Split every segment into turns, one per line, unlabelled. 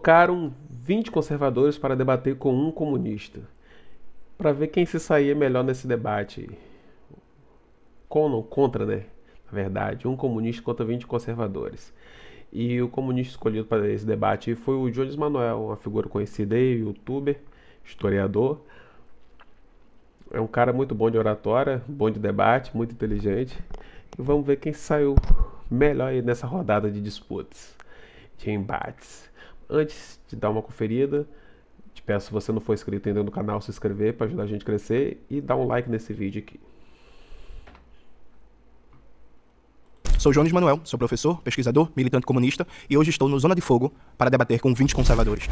Colocaram 20 conservadores para debater com um comunista, para ver quem se saía melhor nesse debate. Com ou não, contra, né? Na verdade, um comunista contra 20 conservadores. E o comunista escolhido para esse debate foi o Jones Manuel, uma figura conhecida aí, youtuber, historiador. É um cara muito bom de oratória, bom de debate, muito inteligente. E vamos ver quem saiu melhor aí nessa rodada de disputas, de embates. Antes de dar uma conferida, te peço, se você não for inscrito ainda no canal, se inscrever para ajudar a gente a crescer e dar um like nesse vídeo aqui.
Sou Jones Manuel, sou professor, pesquisador, militante comunista e hoje estou no Zona de Fogo para debater com 20 conservadores.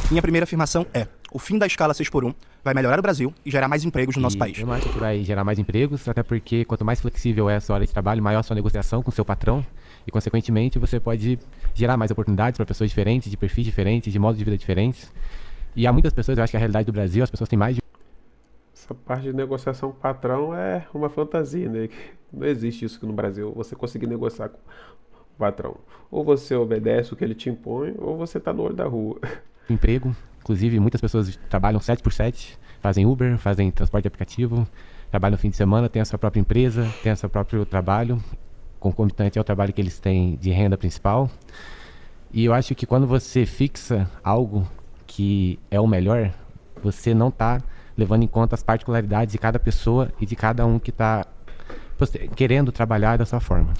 Minha primeira afirmação é: o fim da escala 6x1 vai melhorar o Brasil e gerar mais empregos no nosso país.
Eu não acho que vai gerar mais empregos, até porque quanto mais flexível é a sua hora de trabalho, maior a sua negociação com o seu patrão e, consequentemente, você pode gerar mais oportunidades para pessoas diferentes, de perfis diferentes, de modos de vida diferentes. E há muitas pessoas, eu acho que a realidade do Brasil, as pessoas têm mais de...
Essa parte de negociação com o patrão é uma fantasia, né? Não existe isso aqui no Brasil, você conseguir negociar com o patrão. Ou você obedece o que ele te impõe, ou você tá no olho da rua.
emprego. Inclusive, muitas pessoas trabalham 7x7, fazem Uber, fazem transporte de aplicativo, trabalham no fim de semana, têm a sua própria empresa, têm o seu próprio trabalho, concomitante ao trabalho que eles têm de renda principal. E eu acho que quando você fixa algo que é o melhor, você não está levando em conta as particularidades de cada pessoa e de cada um que está querendo trabalhar dessa forma.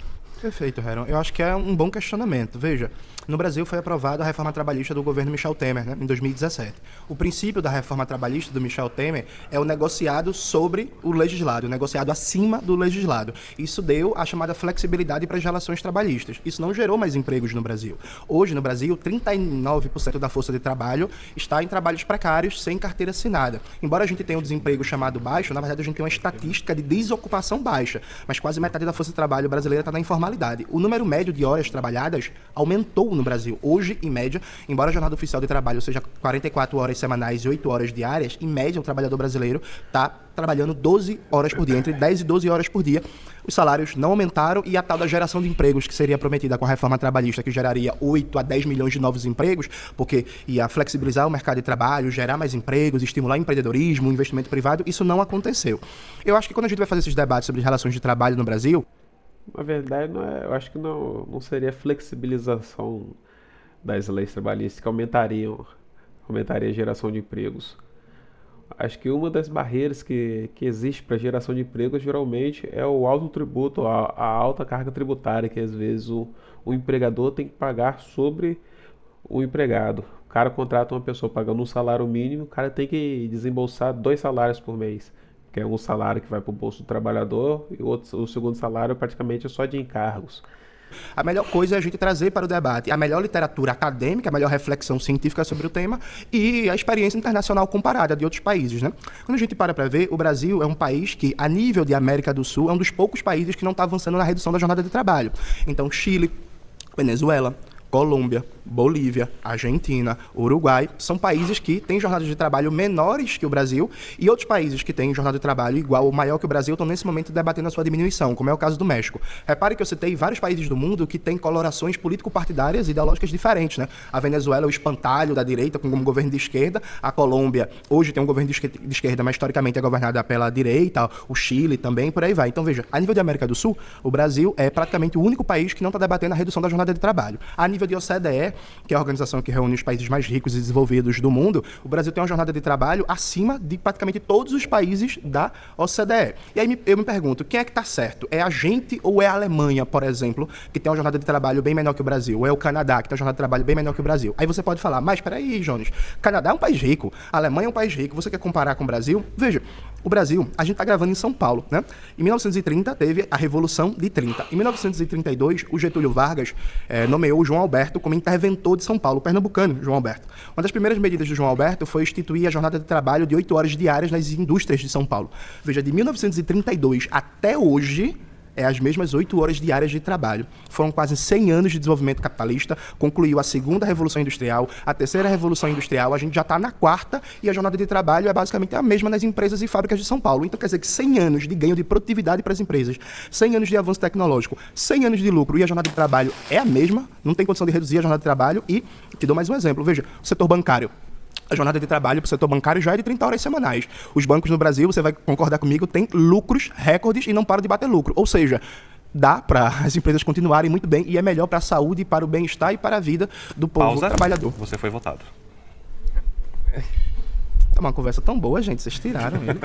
Perfeito, Heron. Eu acho que é um bom questionamento. Veja, no Brasil foi aprovada a reforma trabalhista do governo Michel Temer, né, em 2017. O princípio da reforma trabalhista do Michel Temer é o negociado sobre o legislado, o negociado acima do legislado. Isso deu a chamada flexibilidade para as relações trabalhistas. Isso não gerou mais empregos no Brasil. Hoje, no Brasil, 39% da força de trabalho está em trabalhos precários, sem carteira assinada. Embora a gente tenha um desemprego chamado baixo, na verdade a gente tem uma estatística de desocupação baixa, mas quase metade da força de trabalho brasileira está na informalidade. O número médio de horas trabalhadas aumentou no Brasil. Hoje, em média, embora a jornada oficial de trabalho seja 44 horas semanais e 8 horas diárias, em média o trabalhador brasileiro está trabalhando 12 horas por dia, entre 10 e 12 horas por dia. Os salários não aumentaram e a tal da geração de empregos que seria prometida com a reforma trabalhista, que geraria 8 a 10 milhões de novos empregos, porque ia flexibilizar o mercado de trabalho, gerar mais empregos, estimular o empreendedorismo, o investimento privado, isso não aconteceu. Eu acho que quando a gente vai fazer esses debates sobre relações de trabalho no Brasil,
Na verdade, eu acho que não seria flexibilização das leis trabalhistas que aumentaria a geração de empregos. Acho que uma das barreiras que existe para a geração de empregos geralmente é o alto tributo, a alta carga tributária que às vezes o empregador tem que pagar sobre o empregado. O cara contrata uma pessoa pagando um salário mínimo, o cara tem que desembolsar 2 salários por mês, que é um salário que vai para o bolso do trabalhador e o segundo salário praticamente é só de encargos.
a melhor coisa é a gente trazer para o debate a melhor literatura acadêmica, a melhor reflexão científica sobre o tema e a experiência internacional comparada de outros países, né? Quando a gente para ver, o Brasil é um país que, a nível de América do Sul, é um dos poucos países que não está avançando na redução da jornada de trabalho. Então, Chile, Venezuela, Colômbia, Bolívia, Argentina, Uruguai, são países que têm jornadas de trabalho menores que o Brasil e outros países que têm jornada de trabalho igual ou maior que o Brasil estão nesse momento debatendo a sua diminuição, como é o caso do México. Repare que eu citei vários países do mundo que têm colorações político-partidárias e ideológicas diferentes, né? A Venezuela é o espantalho da direita com um governo de esquerda, a Colômbia hoje tem um governo de esquerda, mas historicamente é governada pela direita, o Chile também, por aí vai. Então veja, a nível de América do Sul, o Brasil é praticamente o único país que não está debatendo a redução da jornada de trabalho. A nível de OCDE, que é a organização que reúne os países mais ricos e desenvolvidos do mundo, o Brasil tem uma jornada de trabalho acima de praticamente todos os países da OCDE. E aí eu me pergunto, quem é que está certo? É a gente ou é a Alemanha, por exemplo, que tem uma jornada de trabalho bem menor que o Brasil? Ou é o Canadá, que tem uma jornada de trabalho bem menor que o Brasil? Aí você pode falar, mas peraí, Jones, Canadá é um país rico, a Alemanha é um país rico, você quer comparar com o Brasil? Veja, o Brasil, a gente está gravando em São Paulo, né? Em 1930 teve a Revolução de 30. Em 1932, o Getúlio Vargas nomeou o João Alberto como interventor de São Paulo, pernambucano, João Alberto. Uma das primeiras medidas do João Alberto foi instituir a jornada de trabalho de 8 horas diárias nas indústrias de São Paulo. Veja, de 1932 até hoje, É as mesmas 8 horas diárias de trabalho. Foram quase 100 anos de desenvolvimento capitalista, concluiu a segunda Revolução Industrial, a terceira Revolução Industrial, a gente já está na quarta e a jornada de trabalho é basicamente a mesma nas empresas e fábricas de São Paulo. Então quer dizer que 100 anos de ganho de produtividade para as empresas, 100 anos de avanço tecnológico, 100 anos de lucro e a jornada de trabalho é a mesma, não tem condição de reduzir a jornada de trabalho e te dou mais um exemplo. Veja, o setor bancário. A jornada de trabalho para o setor bancário já é de 30 horas semanais. Os bancos no Brasil, você vai concordar comigo, têm lucros, recordes e não param de bater lucro. Ou seja, dá para as empresas continuarem muito bem e é melhor para a saúde, para o bem-estar e para a vida do povo trabalhador.
Você foi votado.
É uma conversa tão boa, gente. Vocês tiraram ele.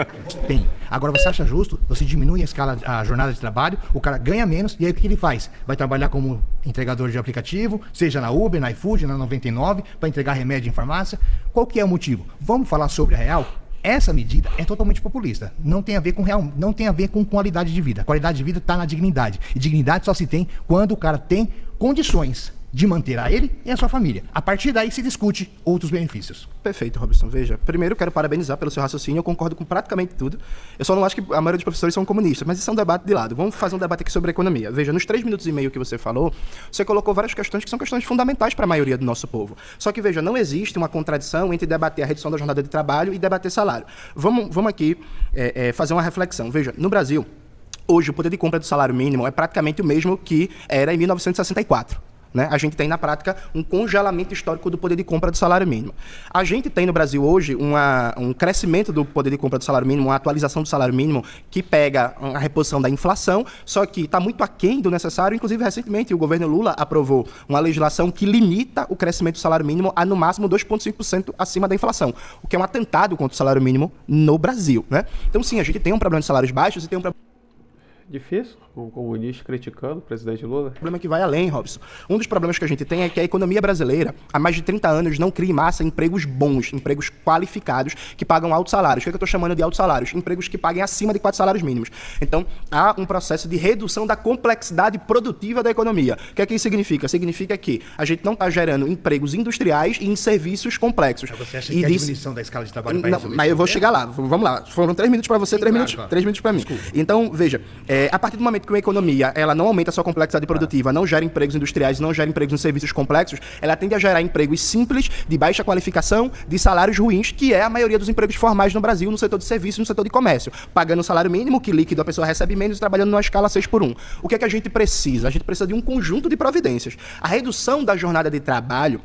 Bem, agora você acha justo, você diminui a jornada de trabalho, o cara ganha menos, e aí o que ele faz? Vai trabalhar como entregador de aplicativo, seja na Uber, na iFood, na 99, para entregar remédio em farmácia. Qual que é o motivo? Vamos falar sobre a real? Essa medida é totalmente populista. Não tem a ver com real, não tem a ver com qualidade de vida. A qualidade de vida está na dignidade. E dignidade só se tem quando o cara tem condições de manter a ele e a sua família. A partir daí se discute outros benefícios.
Perfeito, Robson. Veja, primeiro quero parabenizar pelo seu raciocínio, eu concordo com praticamente tudo. Eu só não acho que a maioria dos professores são comunistas, mas isso é um debate de lado. Vamos fazer um debate aqui sobre a economia. Veja, nos 3 minutos e meio que você falou, você colocou várias questões que são questões fundamentais para a maioria do nosso povo. Só que, veja, não existe uma contradição entre debater a redução da jornada de trabalho e debater salário. Vamos aqui fazer uma reflexão. Veja, no Brasil, hoje o poder de compra do salário mínimo é praticamente o mesmo que era em 1964. Né? A gente tem, na prática, um congelamento histórico do poder de compra do salário mínimo. A gente tem no Brasil hoje um crescimento do poder de compra do salário mínimo, uma atualização do salário mínimo que pega a reposição da inflação, só que está muito aquém do necessário. Inclusive, recentemente, o governo Lula aprovou uma legislação que limita o crescimento do salário mínimo a, no máximo, 2,5% acima da inflação, o que é um atentado contra o salário mínimo no Brasil. Né? Então, sim, a gente tem um problema de salários baixos e tem um problema...
Difícil, um comunista criticando o presidente Lula.
O problema que vai além, Robson. Um dos problemas que a gente tem é que a economia brasileira, há mais de 30 anos, não cria em massa empregos bons, empregos qualificados, que pagam altos salários. O que é que eu estou chamando de altos salários? Empregos que paguem acima de 4 salários mínimos. Então, há um processo de redução da complexidade produtiva da economia. O que é que isso significa? Significa que a gente não está gerando empregos industriais e em serviços complexos.
Mas você acha que a diminuição da escala de trabalho vai resolver isso?
Mas eu vou chegar lá. Vamos lá. Foram 3 minutos para você,
Sim,
3
claro,
minutos,
claro.
3 minutos para mim.
Desculpa.
Então, veja, a partir do momento que uma economia ela não aumenta a sua complexidade produtiva, não gera empregos industriais, não gera empregos em serviços complexos, ela tende a gerar empregos simples, de baixa qualificação, de salários ruins, que é a maioria dos empregos formais no Brasil, no setor de serviços e no setor de comércio. Pagando o salário mínimo, que líquido a pessoa recebe menos, e trabalhando numa escala 6x1. O que é que a gente precisa? A gente precisa de um conjunto de providências. A redução da jornada de trabalho,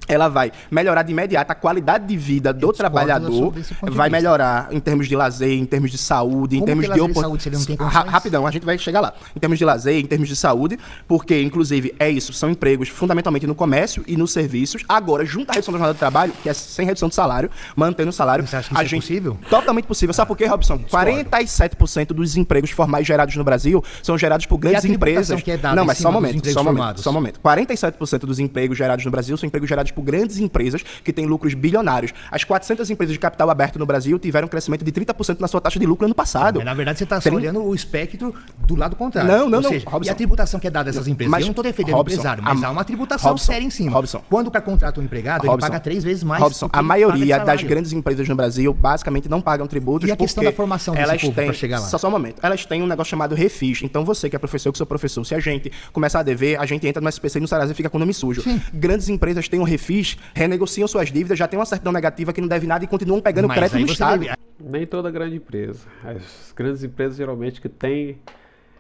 ela vai melhorar de imediato a qualidade de vida do trabalhador, vai melhorar em termos de lazer, em termos de saúde, em termos de oportunidade. Rapidão, a gente vai chegar lá. Em termos de lazer, em termos de saúde, porque, inclusive, é isso, são empregos fundamentalmente no comércio e nos serviços. Agora, junto à redução da jornada de trabalho, que é sem redução de salário, mantendo o salário.
Você acha que isso é possível?
Totalmente possível. Sabe por quê, Robson? 47% dos empregos formais gerados no Brasil são gerados por grandes empresas.
Que é dada
não, mas só um momento,
formados?
só um momento. 47% dos empregos gerados no Brasil são empregos gerados por grandes empresas que têm lucros bilionários. As 400 empresas de capital aberto no Brasil tiveram um crescimento de 30% na sua taxa de lucro ano passado.
Mas, na verdade, você está só olhando o espectro do lado contrário.
Não.
Ou seja, e a tributação que é dada a essas empresas? Eu não estou defendendo o empresário, mas há uma tributação séria em cima. Quando o cara contrata um empregado, ele paga 3 vezes mais.
A maioria das grandes empresas no Brasil basicamente não pagam tributos.
E a questão da formação desse povo para chegar lá?
Só um momento. Elas têm um negócio chamado refis. Então você que é professor, que sou professor, se a gente começar a dever, a gente entra no SPC e no Serasa e fica com o nome sujo.
Sim.
Grandes empresas têm um refis, renegociam suas dívidas, já tem uma certidão negativa que não deve nada e continuam pegando crédito no Estado.
Nem toda grande empresa. As grandes empresas, geralmente, que têm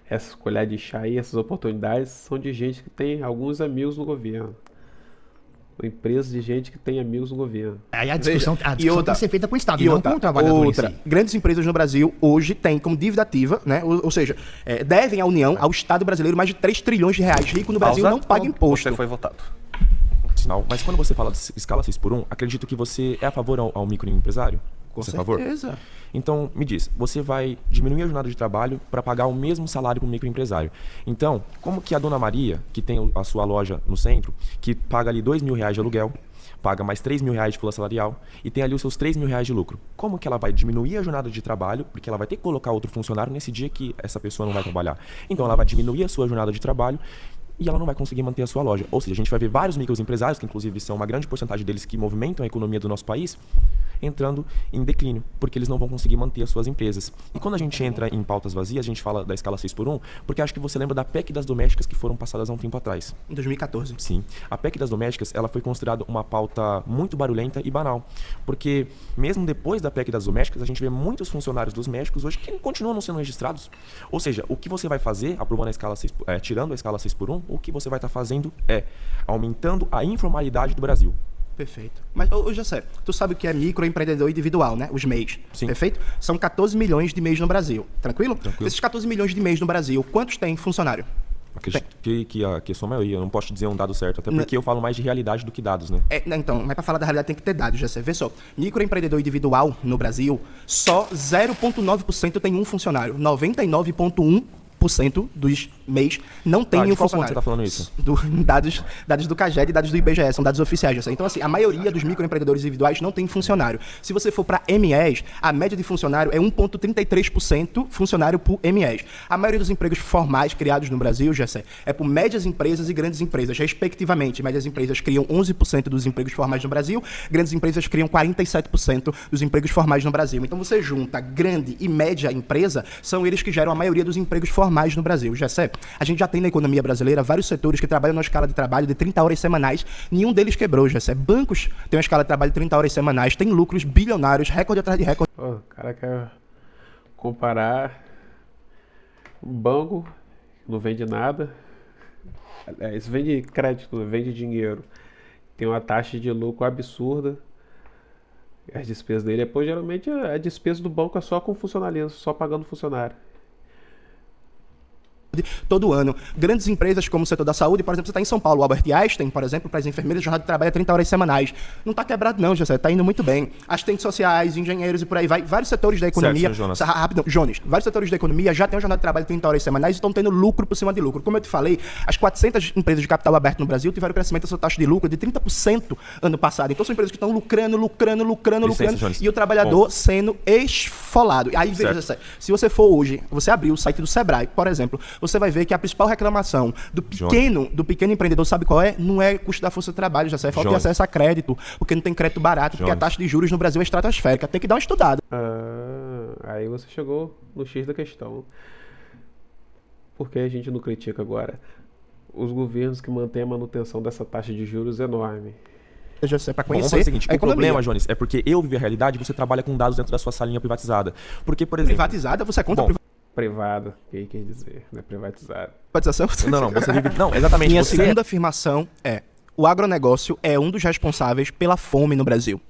essa colher de chá e essas oportunidades, são de gente que tem alguns amigos no governo. Empresas de gente que tem amigos no governo.
Aí a discussão tem que ser feita com o Estado, não com o trabalhador em si.
Grandes empresas no Brasil hoje têm como dívida ativa, né? Ou seja, devem à União, ao Estado brasileiro, mais de 3 trilhões de reais. Rico no Brasil não paga imposto.
Você foi votado. Mas quando você fala de escala 6x1, acredito que você é a favor ao microempresário?
Com
você
certeza.
É a favor? Então, me diz, você vai diminuir a jornada de trabalho para pagar o mesmo salário para o microempresário. Então, como que a dona Maria, que tem a sua loja no centro, que paga ali R$2.000 de aluguel, paga mais R$3.000 de folha salarial e tem ali os seus R$3.000 de lucro, como que ela vai diminuir a jornada de trabalho, porque ela vai ter que colocar outro funcionário nesse dia que essa pessoa não vai trabalhar. Então, ela vai diminuir a sua jornada de trabalho e ela não vai conseguir manter a sua loja. Ou seja, a gente vai ver vários microempresários, que inclusive são uma grande porcentagem deles que movimentam a economia do nosso país, entrando em declínio, porque eles não vão conseguir manter as suas empresas. E quando a gente entra em pautas vazias, a gente fala da escala 6x1, porque acho que você lembra da PEC das domésticas que foram passadas há um tempo atrás.
Em 2014.
Sim. A PEC das domésticas, ela foi considerada uma pauta muito barulhenta e banal, porque mesmo depois da PEC das domésticas, a gente vê muitos funcionários dos médicos hoje que continuam não sendo registrados. Ou seja, o que você vai fazer, aprovando a escala 6, tirando a escala 6x1, o que você vai estar fazendo é aumentando a informalidade do Brasil.
Perfeito. Mas, José, tu sabe o que é microempreendedor individual, né? Os MEIs.
Sim.
Perfeito? São 14 milhões de MEIs no Brasil. Tranquilo?
Tranquilo.
Desses 14 milhões de MEIs no Brasil, quantos tem funcionário?
Acredito que a sua maioria, eu não posso te dizer um dado certo, até porque eu falo mais de realidade do que dados, né?
Então, mas para falar da realidade tem que ter dados, José. Vê só, microempreendedor individual no Brasil, só 0,9% tem um funcionário. 99,1% dos MEIs não tem um
de qual fonte
funcionário.
você tá falando isso?
Dados do CAGED e dados do IBGE, são dados oficiais. José. Então, assim, a maioria dos microempreendedores individuais não tem funcionário. Se você for para MEs, a média de funcionário é 1,33% funcionário por MEs. A maioria dos empregos formais criados no Brasil, José, é por médias empresas e grandes empresas, respectivamente. Médias empresas criam 11% dos empregos formais no Brasil, grandes empresas criam 47% dos empregos formais no Brasil. Então, você junta grande e média empresa, são eles que geram a maioria dos empregos formais no Brasil. Gessé, a gente já tem na economia brasileira vários setores que trabalham na escala de trabalho de 30 horas semanais, nenhum deles quebrou, Gessé. Bancos têm uma escala de trabalho de 30 horas semanais, tem lucros bilionários, recorde atrás de recorde.
O cara quer comparar um banco, não vende nada, isso vende crédito, não vende dinheiro, tem uma taxa de lucro absurda, as despesas dele, depois geralmente a despesa do banco é só com funcionalismo, só pagando funcionário.
Todo ano. Grandes empresas como o setor da saúde, por exemplo, você está em São Paulo, o Albert Einstein, por exemplo, para as enfermeiras, a jornada de trabalho é 30 horas semanais. Não está quebrado não, José, está indo muito bem. Assistentes sociais, engenheiros e por aí vai. Vários setores da economia...
Certo, Jonas.
Rapidão, Jones. Vários setores da economia já têm uma jornada de trabalho de 30 horas semanais e estão tendo lucro por cima de lucro. Como eu te falei, as 400 empresas de capital aberto no Brasil tiveram crescimento da sua taxa de lucro de 30% ano passado. Então são empresas que estão lucrando,
Jones.
e o trabalhador sendo esfolado. Aí, veja, José, se você for hoje, você abrir o site do Sebrae, por exemplo, você vai ver que a principal reclamação do pequeno empreendedor, sabe qual é? Não é custo da força de trabalho, já é falta de acesso a crédito, porque não tem crédito barato, porque a taxa de juros no Brasil é estratosférica. Tem que dar uma estudada.
Aí você chegou no X da questão. Por que a gente não critica agora os governos que mantêm a manutenção dessa taxa de juros enorme?
Já sei, para
Bom, vamos
conhecer
fazer o seguinte,
a
o
economia.
problema, Jones, é porque eu vivi a realidade e você trabalha com dados dentro da sua salinha privatizada. Porque, por exemplo...
Privatizada, você conta
Privada, o que quer dizer? Não é privatizada.
privatização?
Não, você vive... Não, exatamente.
Minha
você...
segunda afirmação é: o agronegócio é um dos responsáveis pela fome no Brasil.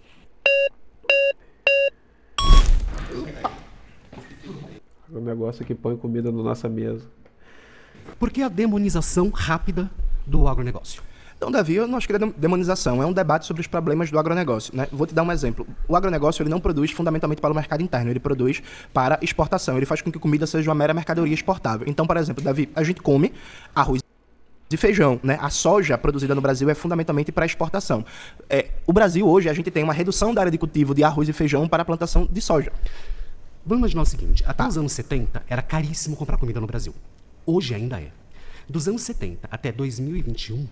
O negócio que põe comida na nossa mesa.
Por que a demonização rápida do agronegócio?
Então, Davi, eu não acho que é demonização, é um debate sobre os problemas do agronegócio, né? Vou te dar um exemplo. O agronegócio ele não produz fundamentalmente para o mercado interno, ele produz para exportação, ele faz com que a comida seja uma mera mercadoria exportável. Então, por exemplo, Davi, a gente come arroz e feijão, né? A soja produzida no Brasil é fundamentalmente para exportação. O Brasil hoje, a gente tem uma redução da área de cultivo de arroz e feijão para a plantação de soja.
Vamos imaginar o seguinte, até os anos 70 era caríssimo comprar comida no Brasil. Hoje ainda é. Dos anos 70 até 2021,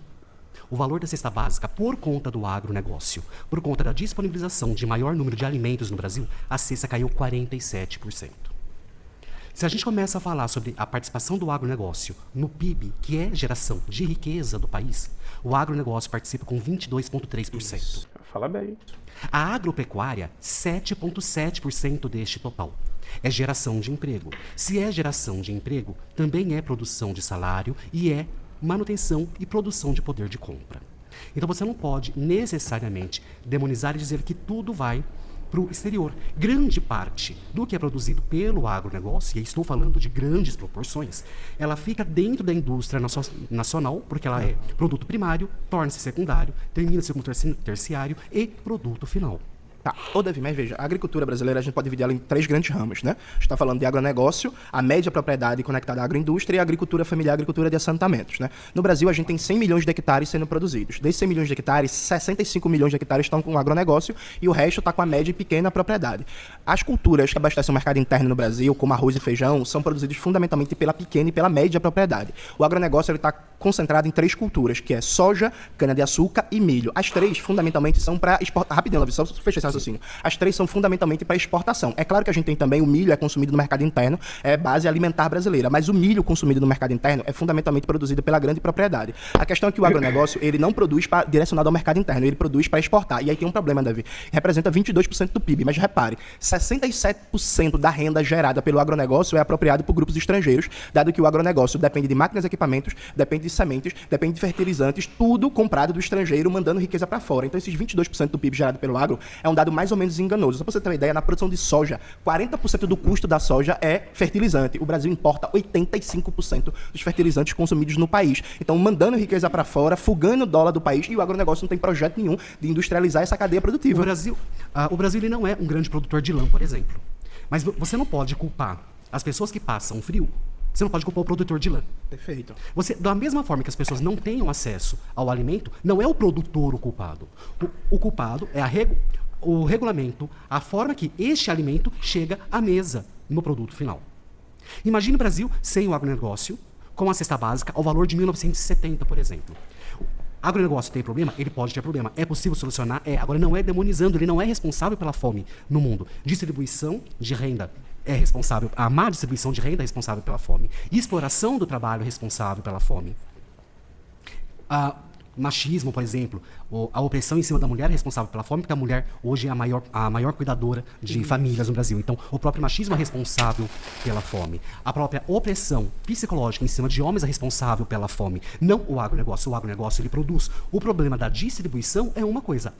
o valor da cesta básica por conta do agronegócio, por conta da disponibilização de maior número de alimentos no Brasil, a cesta caiu 47%. Se a gente começa a falar sobre a participação do agronegócio no PIB, que é geração de riqueza do país, o agronegócio participa com 22,3%.
Fala bem.
A agropecuária, 7,7% deste total. É geração de emprego. Se é geração de emprego, também é produção de salário e é manutenção e produção de poder de compra. Então você não pode necessariamente demonizar e dizer que tudo vai para o exterior. Grande parte do que é produzido pelo agronegócio, e estou falando de grandes proporções, ela fica dentro da indústria nacional, porque ela é produto primário, torna-se secundário, termina-se como terciário e produto final.
Tá. Davi, mas veja, a agricultura brasileira a gente pode dividir ela em 3 grandes ramos, né? A gente está falando de agronegócio, a média propriedade conectada à agroindústria e a agricultura familiar, a agricultura de assentamentos, né? No Brasil, a gente tem 100 milhões de hectares sendo produzidos. Desses 100 milhões de hectares, 65 milhões de hectares estão com agronegócio e o resto está com a média e pequena propriedade. As culturas que abastecem o mercado interno no Brasil, como arroz e feijão, são produzidos fundamentalmente pela pequena e pela média propriedade. O agronegócio está concentrada em 3 culturas, que é soja, cana-de-açúcar e milho. As 3, fundamentalmente, são para exportação. Rapidinho, Lavi, só fechar esse raciocínio. As 3 são fundamentalmente para exportação. É claro que a gente tem também o milho, é consumido no mercado interno, é base alimentar brasileira, mas o milho consumido no mercado interno é fundamentalmente produzido pela grande propriedade. A questão é que o agronegócio, ele não produz direcionado ao mercado interno, ele produz para exportar. E aí tem um problema, Davi. Representa 22% do PIB, mas repare, 67% da renda gerada pelo agronegócio é apropriado por grupos estrangeiros, dado que o agronegócio depende de máquinas e equipamentos, depende de sementes, depende de fertilizantes, tudo comprado do estrangeiro, mandando riqueza para fora. Então esses 22% do PIB gerado pelo agro é um dado mais ou menos enganoso. Só para você ter uma ideia, na produção de soja, 40% do custo da soja é fertilizante. O Brasil importa 85% dos fertilizantes consumidos no país. Então, mandando riqueza para fora, fugando o dólar do país, e o agronegócio não tem projeto nenhum de industrializar essa cadeia produtiva.
O Brasil ele não é um grande produtor de lã, por exemplo. Mas você não pode culpar as pessoas que passam frio. Você não pode culpar o produtor de lã.
Perfeito.
Da mesma forma que as pessoas não tenham acesso ao alimento, não é o produtor o culpado. O culpado é o regulamento, a forma que este alimento chega à mesa no produto final. Imagine o Brasil sem o agronegócio, com a cesta básica ao valor de 1970, por exemplo. O agronegócio tem problema? Ele pode ter problema. É possível solucionar? É. Agora, não é demonizando, ele não é responsável pela fome no mundo. Distribuição de renda é responsável, a má distribuição de renda é responsável pela fome. E exploração do trabalho é responsável pela fome. Machismo, por exemplo, a opressão em cima da mulher é responsável pela fome, porque a mulher hoje é a maior cuidadora de famílias no Brasil. Então, o próprio machismo é responsável pela fome. A própria opressão psicológica em cima de homens é responsável pela fome. Não o agronegócio. O agronegócio, ele produz. O problema da distribuição é uma coisa.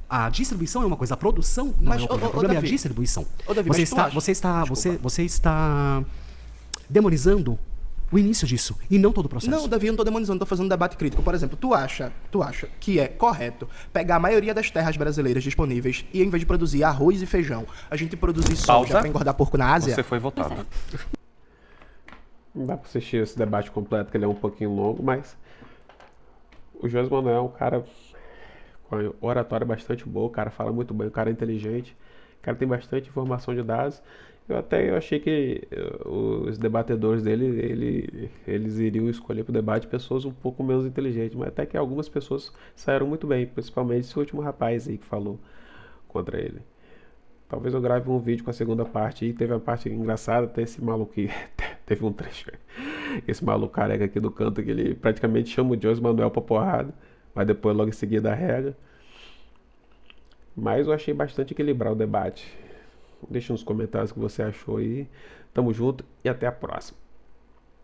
A distribuição é uma coisa, a produção não é o problema. O problema é a distribuição.
Davi,
você está demonizando o início disso e não todo o processo.
Não, Davi, eu não estou demonizando, estou fazendo um debate crítico. Por exemplo, tu acha que é correto pegar a maioria das terras brasileiras disponíveis e, em vez de produzir arroz e feijão, a gente produzir soja para engordar porco na Ásia?
Você foi votado. Não dá para assistir esse debate completo, que ele é um pouquinho longo, mas o José Manuel é um cara com a oratória bastante boa, o cara fala muito bem, o cara é inteligente, o cara tem bastante informação de dados. Eu achei que os debatedores dele, eles iriam escolher para o debate pessoas um pouco menos inteligentes, mas até que algumas pessoas saíram muito bem, principalmente esse último rapaz aí que falou contra ele. Talvez eu grave um vídeo com a segunda parte aí, teve uma parte engraçada, até esse maluco aqui, teve um trecho, esse maluco careca aqui do canto, que ele praticamente chama o José Manuel pra porrada, mas depois logo em seguida rega. Mas eu achei bastante equilibrado o debate. Deixa nos comentários o que você achou aí. Tamo junto e até a próxima.